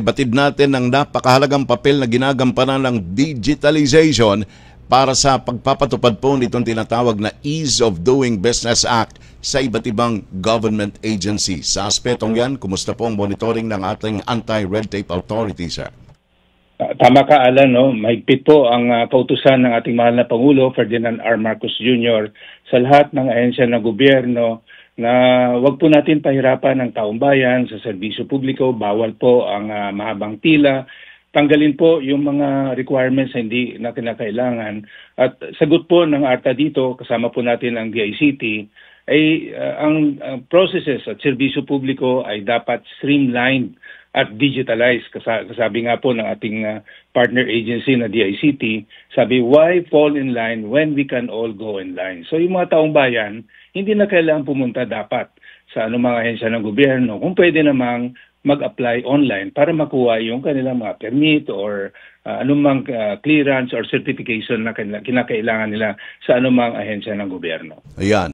Ibatid natin ang napakahalagang papel na ginagampanan ng digitalization para sa pagpapatupad po nitong tinatawag na Ease of Doing Business Act sa iba't ibang government agencies. Sa aspetong yan, kumusta po ang monitoring ng ating Anti-Red Tape Authority, sir? Tama ka, Alan, no? Mahigpit po ang kautusan ng ating mahal na Pangulo, Ferdinand R. Marcos Jr., sa lahat ng ahensya ng gobyerno na wag po natin pahirapan ang taong bayan sa serbisyo publiko. Bawal po ang mahabang pila. Tanggalin po yung mga requirements na hindi na kinakailangan. At sagot po ng ARTA dito, kasama po natin ang DICT, ay ang processes at serbisyo publiko ay dapat streamlined at digitalized. Kasabi nga po ng ating partner agency na DICT, sabi, why fall in line when we can all go in line? So yung mga taong bayan, hindi na kailangan pumunta dapat sa anumang ahensya ng gobyerno. Kung pwede namang mag-apply online para makuha yung kanilang mga permit or anumang clearance or certification na kinakailangan nila sa anumang ahensya ng gobyerno. Ayan.